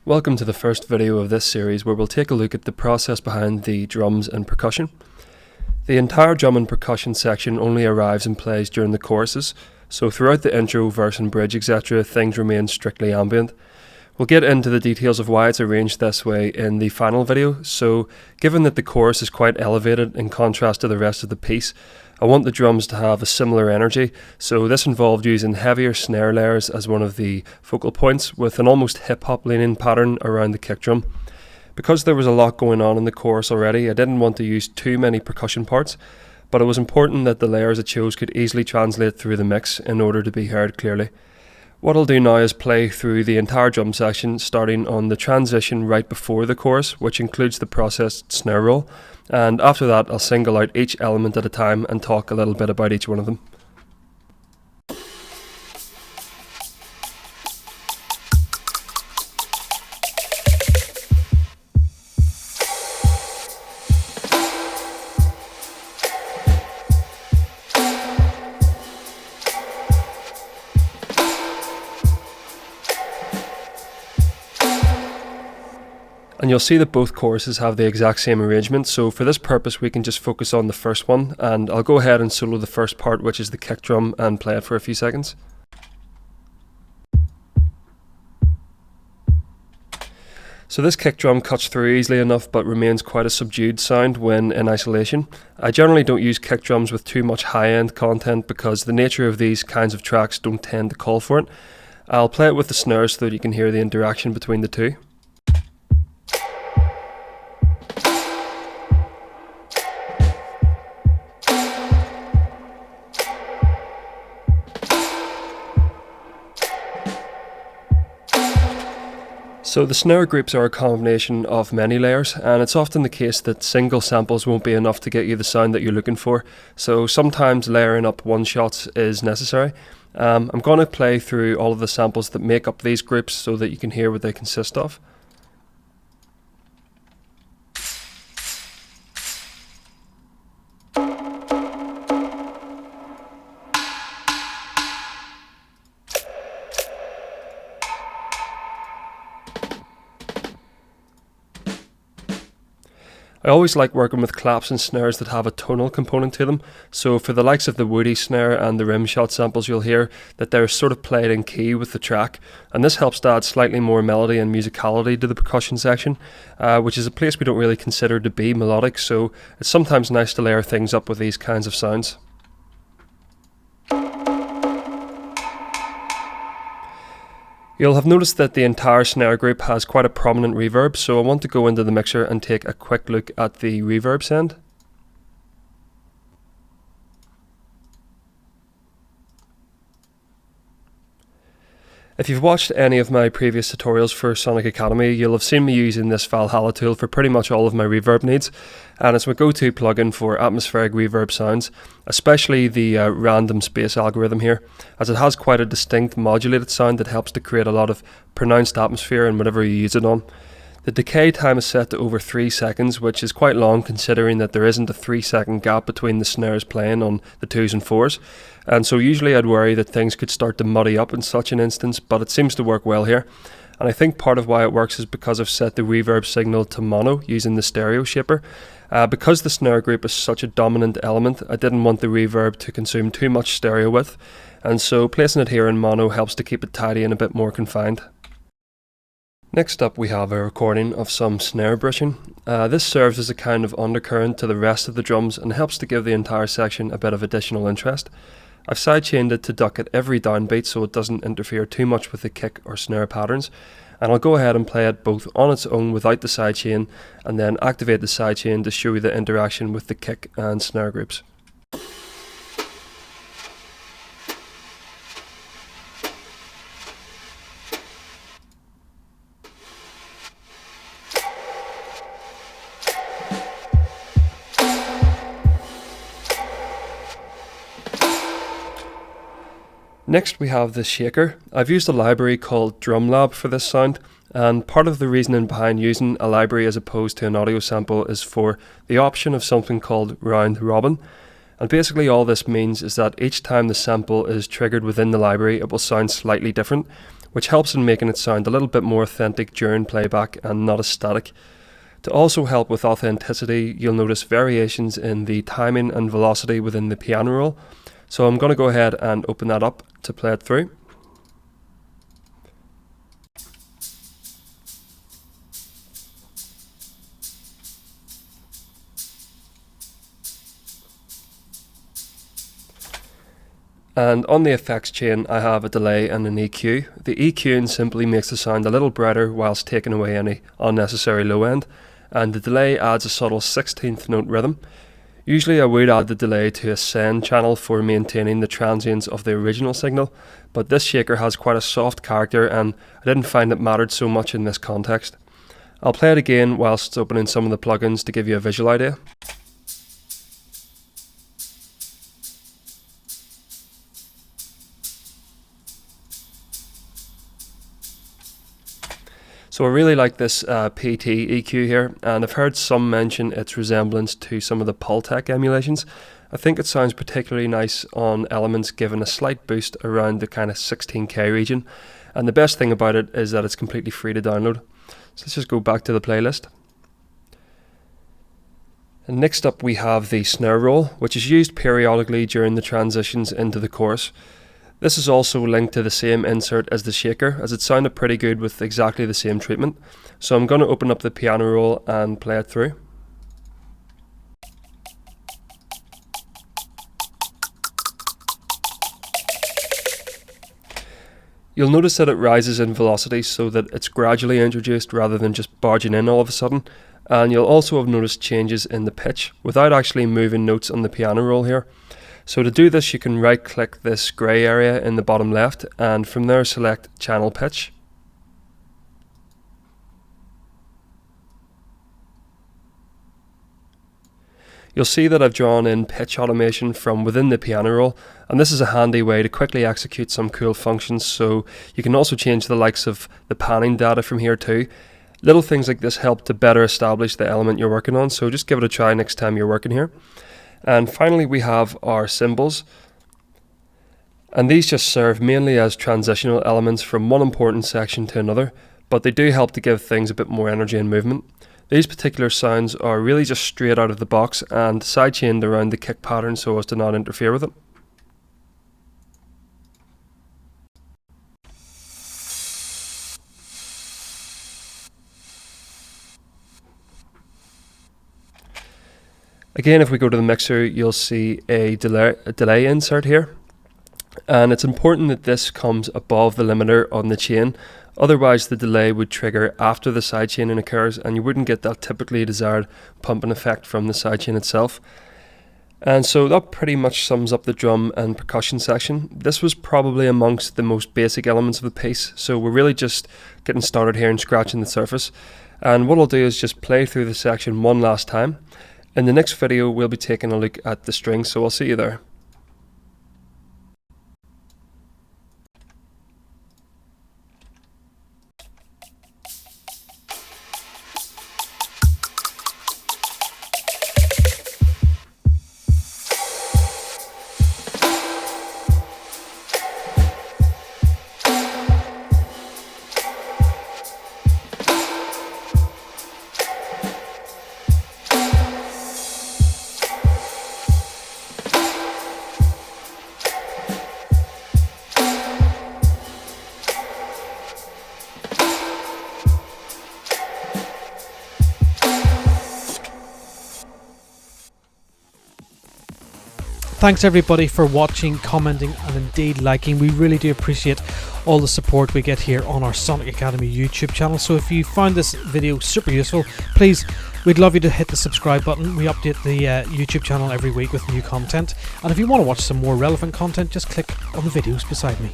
Welcome to the first video of this series where we'll take a look at the process behind the drums and percussion. The entire drum and percussion section only arrives and plays during the choruses, so throughout the intro, verse and bridge etc. things remain strictly ambient. We'll get into the details of why it's arranged this way in the final video, so given that the chorus is quite elevated in contrast to the rest of the piece, I want the drums to have a similar energy, so this involved using heavier snare layers as one of the focal points with an almost hip-hop leaning pattern around the kick drum. Because there was a lot going on in the chorus already, I didn't want to use too many percussion parts, but it was important that the layers I chose could easily translate through the mix in order to be heard clearly. What I'll do now is play through the entire drum section, starting on the transition right before the chorus, which includes the processed snare roll, and after that I'll single out each element at a time and talk a little bit about each one of them. And you'll see that both choruses have the exact same arrangement, so for this purpose we can just focus on the first one, and I'll go ahead and solo the first part, which is the kick drum, and play it for a few seconds. So this kick drum cuts through easily enough but remains quite a subdued sound when in isolation. I generally don't use kick drums with too much high-end content because the nature of these kinds of tracks don't tend to call for it. I'll play it with the snares so that you can hear the interaction between the two. So the snare groups are a combination of many layers, and it's often the case that single samples won't be enough to get you the sound that you're looking for, so sometimes layering up one shots is necessary. I'm going to play through all of the samples that make up these groups so that you can hear what they consist of. I always like working with claps and snares that have a tonal component to them, so for the likes of the Woody snare and the rim shot samples you'll hear that they're sort of played in key with the track, and this helps to add slightly more melody and musicality to the percussion section, which is a place we don't really consider to be melodic, so it's sometimes nice to layer things up with these kinds of sounds. You'll have noticed that the entire snare group has quite a prominent reverb, so I want to go into the mixer and take a quick look at the Reverb Send. If you've watched any of my previous tutorials for Sonic Academy, you'll have seen me using this Valhalla tool for pretty much all of my reverb needs, and it's my go-to plugin for atmospheric reverb sounds, especially the random space algorithm here, as it has quite a distinct modulated sound that helps to create a lot of pronounced atmosphere in whatever you use it on. The decay time is set to over 3 seconds, which is quite long considering that there isn't a 3-second gap between the snares playing on the 2s and 4s, and so usually I'd worry that things could start to muddy up in such an instance, but it seems to work well here. And I think part of why it works is because I've set the reverb signal to mono using the stereo shaper. Because the snare group is such a dominant element, I didn't want the reverb to consume too much stereo width, and so placing it here in mono helps to keep it tidy and a bit more confined. Next up we have a recording of some snare brushing. This serves as a kind of undercurrent to the rest of the drums and helps to give the entire section a bit of additional interest. I've sidechained it to duck at every downbeat so it doesn't interfere too much with the kick or snare patterns, and I'll go ahead and play it both on its own without the sidechain and then activate the sidechain to show you the interaction with the kick and snare groups. Next we have the shaker. I've used a library called DrumLab for this sound, and part of the reasoning behind using a library as opposed to an audio sample is for the option of something called round robin. And basically all this means is that each time the sample is triggered within the library it will sound slightly different, which helps in making it sound a little bit more authentic during playback and not as static. To also help with authenticity, you'll notice variations in the timing and velocity within the piano roll. So I'm going to go ahead and open that up to play it through. And on the effects chain I have a delay and an EQ. The EQing simply makes the sound a little brighter whilst taking away any unnecessary low end, and the delay adds a subtle 16th note rhythm. Usually I would add the delay to a send channel for maintaining the transients of the original signal, but this shaker has quite a soft character and I didn't find it mattered so much in this context. I'll play it again whilst opening some of the plugins to give you a visual idea. So I really like this PT EQ here, and I've heard some mention its resemblance to some of the Pultec emulations. I think it sounds particularly nice on elements given a slight boost around the kind of 16K region, and the best thing about it is that it's completely free to download. So let's just go back to the playlist. And next up we have the snare roll, which is used periodically during the transitions into the chorus. This is also linked to the same insert as the shaker, as it sounded pretty good with exactly the same treatment. So I'm going to open up the piano roll and play it through. You'll notice that it rises in velocity so that it's gradually introduced rather than just barging in all of a sudden. And you'll also have noticed changes in the pitch without actually moving notes on the piano roll here. So to do this, you can right click this grey area in the bottom left and from there select channel pitch. You'll see that I've drawn in pitch automation from within the piano roll, and this is a handy way to quickly execute some cool functions. So you can also change the likes of the panning data from here too. Little things like this help to better establish the element you're working on, so just give it a try next time you're working here. And finally we have our cymbals, and these just serve mainly as transitional elements from one important section to another, but they do help to give things a bit more energy and movement. These particular sounds are really just straight out of the box and sidechained around the kick pattern so as to not interfere with it. Again, if we go to the mixer, you'll see a delay insert here, and it's important that this comes above the limiter on the chain, otherwise the delay would trigger after the sidechaining occurs and you wouldn't get that typically desired pumping effect from the sidechain itself. And so that pretty much sums up the drum and percussion section. This was probably amongst the most basic elements of the piece, so we're really just getting started here and scratching the surface. And what I'll do is just play through the section one last time. In the next video we'll be taking a look at the strings, so I'll see you there. Thanks everybody for watching, commenting and indeed liking. We really do appreciate all the support we get here on our Sonic Academy YouTube channel. So if you found this video super useful, please, we'd love you to hit the subscribe button. We update the YouTube channel every week with new content, and if you want to watch some more relevant content, just click on the videos beside me.